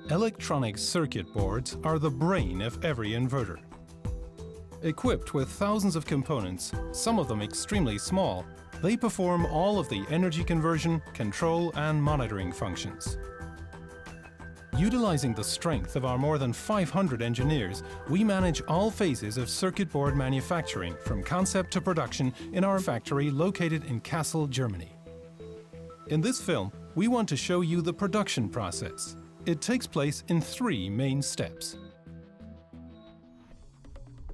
Electronic circuit boards are the brain of every inverter. Equipped with thousands of components, some of them extremely small, they perform all of the energy conversion, control and monitoring functions. Utilizing the strength of our more than 500 engineers, we manage all phases of circuit board manufacturing from concept to production in our factory located in Kassel, Germany. In this film, we want to show you the production process. It takes place in 3 main steps.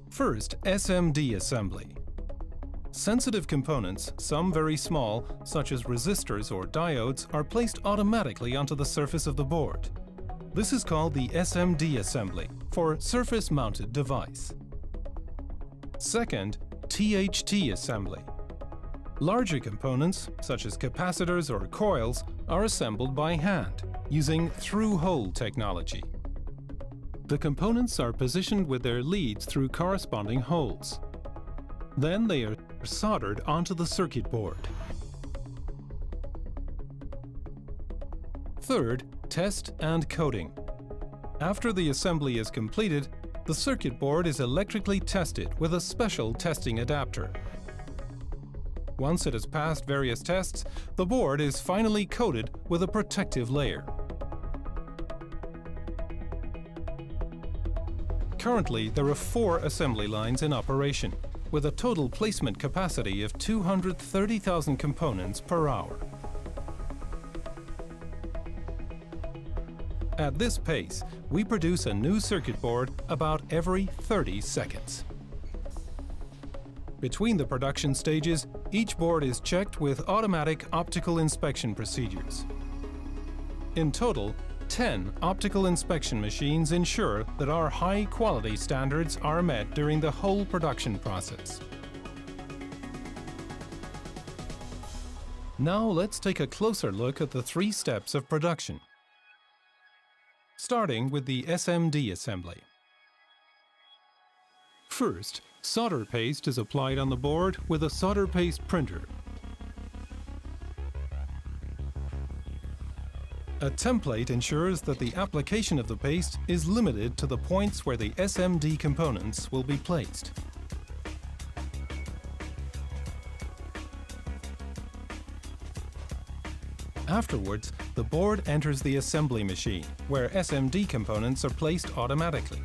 First, SMD assembly. Sensitive components, some very small, such as resistors or diodes, are placed automatically onto the surface of the board. This is called the SMD assembly, for surface-mounted device. Second, THT assembly. Larger components, such as capacitors or coils, are assembled by hand, using through-hole technology. The components are positioned with their leads through corresponding holes. Then they are soldered onto the circuit board. Third, test and coating. After the assembly is completed, the circuit board is electrically tested with a special testing adapter. Once it has passed various tests, the board is finally coated with a protective layer. Currently, there are 4 assembly lines in operation, with a total placement capacity of 230,000 components per hour. At this pace, we produce a new circuit board about every 30 seconds. Between the production stages, each board is checked with automatic optical inspection procedures. In total, 10 optical inspection machines ensure that our high-quality standards are met during the whole production process. Now let's take a closer look at the 3 steps of production. Starting with the SMD assembly. First, solder paste is applied on the board with a solder paste printer. A template ensures that the application of the paste is limited to the points where the SMD components will be placed. Afterwards, the board enters the assembly machine, where SMD components are placed automatically.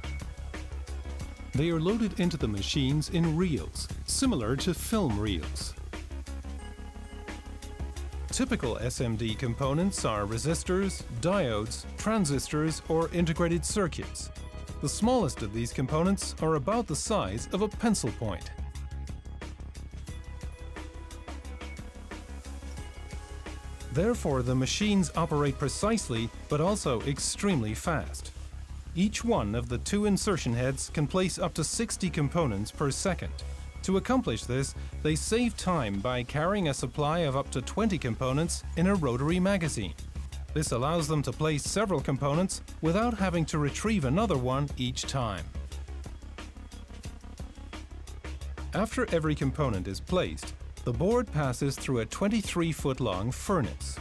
They are loaded into the machines in reels, similar to film reels. Typical SMD components are resistors, diodes, transistors, or integrated circuits. The smallest of these components are about the size of a pencil point. Therefore, the machines operate precisely, but also extremely fast. Each one of the 2 insertion heads can place up to 60 components per second. To accomplish this, they save time by carrying a supply of up to 20 components in a rotary magazine. This allows them to place several components without having to retrieve another one each time. After every component is placed, the board passes through a 23-foot-long furnace.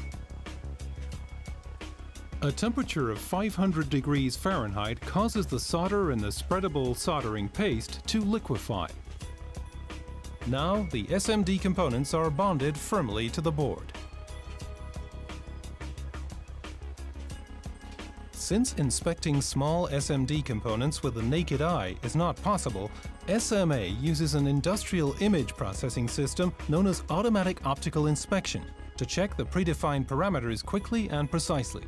A temperature of 500 degrees Fahrenheit causes the solder in the spreadable soldering paste to liquefy. Now, the SMD components are bonded firmly to the board. Since inspecting small SMD components with the naked eye is not possible, SMA uses an industrial image processing system known as automatic optical inspection to check the predefined parameters quickly and precisely.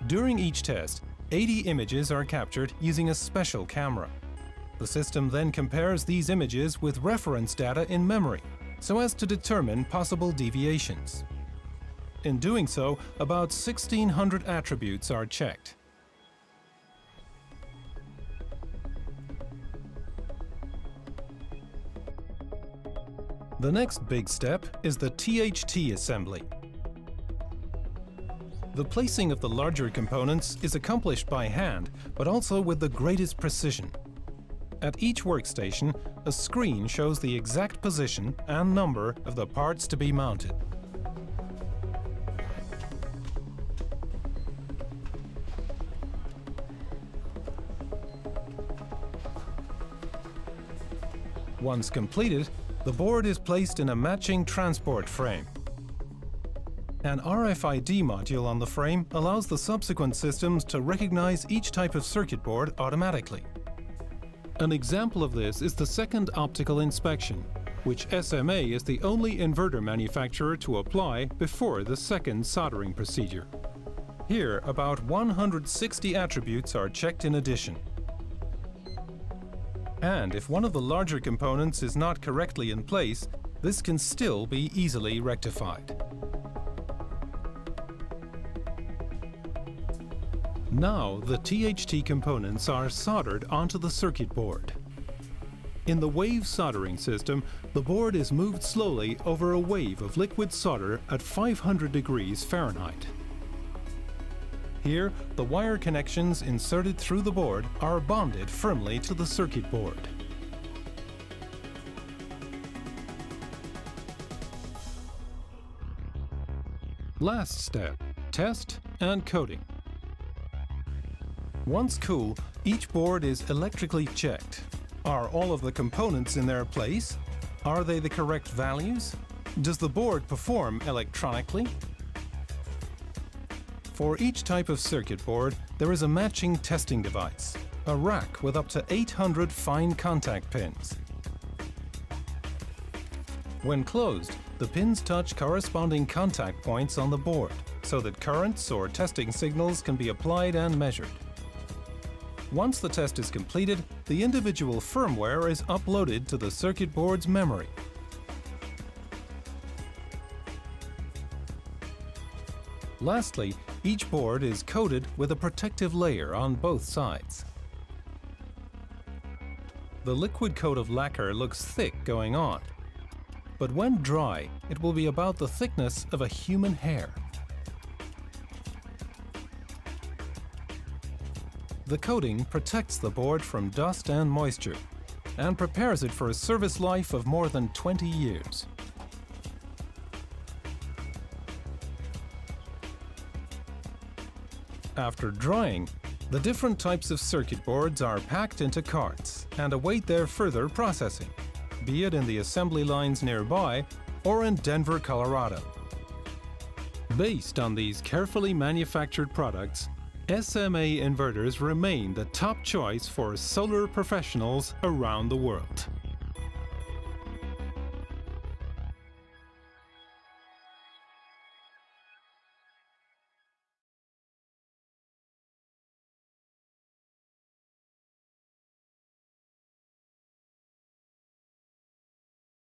During each test, 80 images are captured using a special camera. The system then compares these images with reference data in memory, so as to determine possible deviations. In doing so, about 1,600 attributes are checked. The next big step is the THT assembly. The placing of the larger components is accomplished by hand, but also with the greatest precision. At each workstation, a screen shows the exact position and number of the parts to be mounted. Once completed, the board is placed in a matching transport frame. An RFID module on the frame allows the subsequent systems to recognize each type of circuit board automatically. An example of this is the second optical inspection, which SMA is the only inverter manufacturer to apply before the second soldering procedure. Here, about 160 attributes are checked in addition. And if one of the larger components is not correctly in place, this can still be easily rectified. Now the THT components are soldered onto the circuit board. In the wave soldering system, the board is moved slowly over a wave of liquid solder at 500 degrees Fahrenheit. Here, the wire connections inserted through the board are bonded firmly to the circuit board. Last step, test and coating. Once cool, each board is electrically checked. Are all of the components in their place? Are they the correct values? Does the board perform electronically? For each type of circuit board, there is a matching testing device, a rack with up to 800 fine contact pins. When closed, the pins touch corresponding contact points on the board, so that currents or testing signals can be applied and measured. Once the test is completed, the individual firmware is uploaded to the circuit board's memory. Lastly, each board is coated with a protective layer on both sides. The liquid coat of lacquer looks thick going on, but when dry, it will be about the thickness of a human hair. The coating protects the board from dust and moisture and prepares it for a service life of more than 20 years. After drying, the different types of circuit boards are packed into carts and await their further processing, be it in the assembly lines nearby or in Denver, Colorado. Based on these carefully manufactured products, SMA inverters remain the top choice for solar professionals around the world.